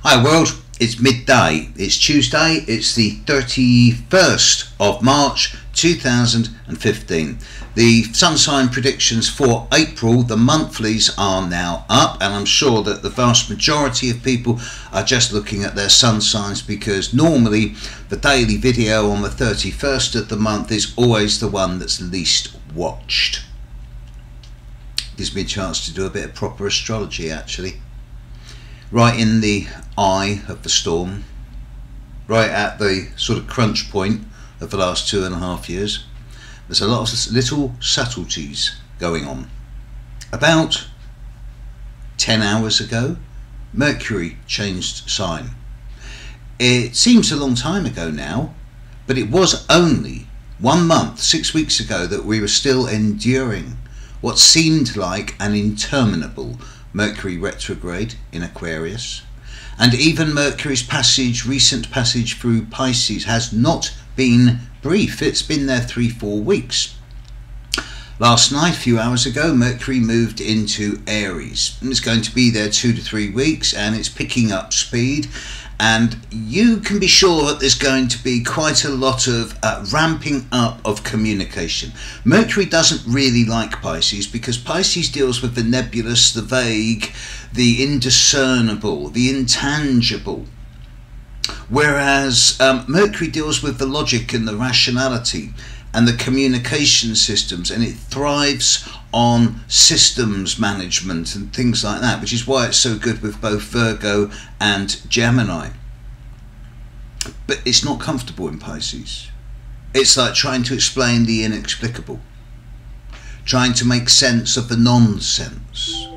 Hi world, it's midday, it's Tuesday, it's the 31st of March 2015. The sun sign predictions for April, the monthlies, are now up, and I'm sure that the vast majority of people are just looking at their sun signs, because normally the daily video on the 31st of the month is always the one that's least watched. Gives me a chance to do a bit of proper astrology, actually. Right in the eye of the storm, right at the sort of crunch point of the last 2.5 years, there's a lot of little subtleties going on. About 10 hours ago, Mercury changed sign. It seems a long time ago now, but it was only 1 month, 6 weeks ago, that we were still enduring what seemed like an interminable Mercury retrograde in Aquarius, and even Mercury's recent passage through Pisces has not been brief. It's been there 3-4 weeks. Last night, a few hours ago, Mercury moved into Aries, and it's going to be there 2 to 3 weeks, and it's picking up speed. And you can be sure that there's going to be quite a lot of ramping up of communication. Mercury doesn't really like Pisces, because Pisces deals with the nebulous, the vague, the indiscernible, the intangible. Whereas Mercury deals with the logic and the rationality and the communication systems, and it thrives on systems management and things like that, which is why it's so good with both Virgo and Gemini. But it's not comfortable in Pisces. It's like trying to explain the inexplicable, trying to make sense of the nonsense.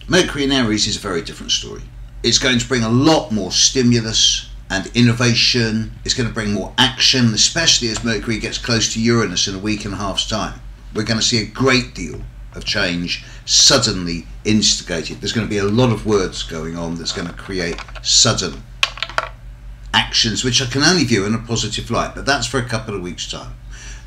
Mercury in Aries is a very different story. It's going to bring a lot more stimulus and innovation. It's going to bring more action, especially as Mercury gets close to Uranus in a week and a half's time. We're going to see a great deal of change suddenly instigated. There's going to be a lot of words going on that's going to create sudden actions, which I can only view in a positive light, but that's for a couple of weeks' time.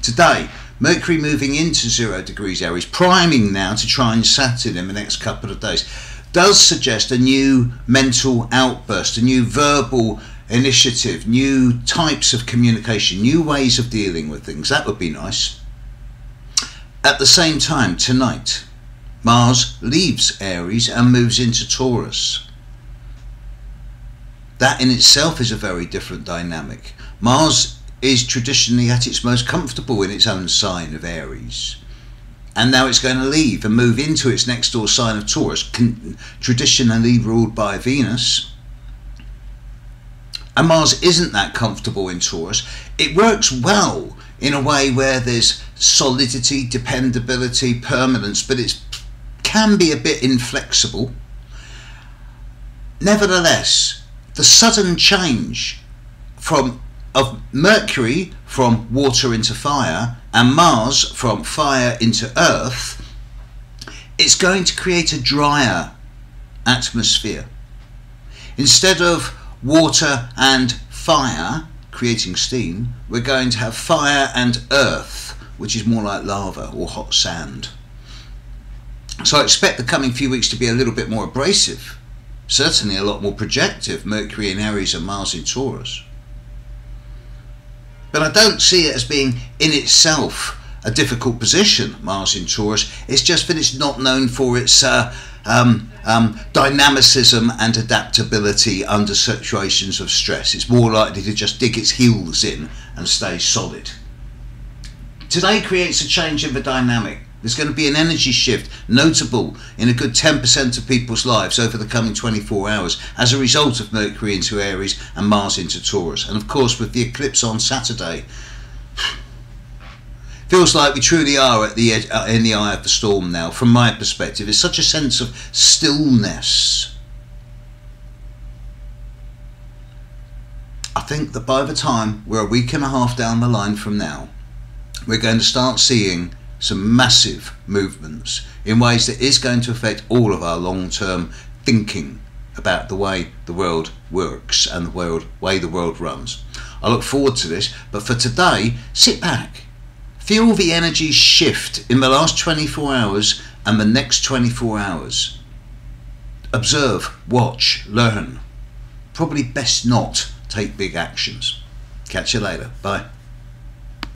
Today, Mercury moving into 0 degrees Aries, priming now to try and Saturn in the next couple of days, does suggest a new mental outburst, a new verbal initiative, new types of communication, new ways of dealing with things. That would be nice. At the same time, tonight, Mars leaves Aries and moves into Taurus. That in itself is a very different dynamic. Mars is traditionally at its most comfortable in its own sign of Aries, and now it's going to leave and move into its next door sign of Taurus, traditionally ruled by Venus. And Mars isn't that comfortable in Taurus. It works well in a way where there's solidity, dependability, permanence, but it can be a bit inflexible. Nevertheless, the sudden change of Mercury from water into fire and Mars from fire into earth, it's going to create a drier atmosphere. Instead of water and fire creating steam, we're going to have fire and earth, which is more like lava or hot sand. So I expect the coming few weeks to be a little bit more abrasive, certainly a lot more projective, Mercury in Aries and Mars in Taurus. But I don't see it as being in itself a difficult position, Mars in Taurus. It's just that it's not known for its dynamicism and adaptability under situations of stress. It's more likely to just dig its heels in and stay solid. Today creates a change in the dynamic. There's going to be an energy shift notable in a good 10% of people's lives over the coming 24 hours as a result of Mercury into Aries and Mars into Taurus. And of course, with the eclipse on Saturday, feels like we truly are at the edge, in the eye of the storm now. From my perspective, it's such a sense of stillness. I think that by the time we're a week and a half down the line from now, we're going to start seeing some massive movements in ways that is going to affect all of our long-term thinking about the way the world works and the way the world runs. I look forward to this, but for today, sit back. Feel the energy shift in the last 24 hours and the next 24 hours. observe, watch, learn. Probably best not take big actions. Catch you later. Bye.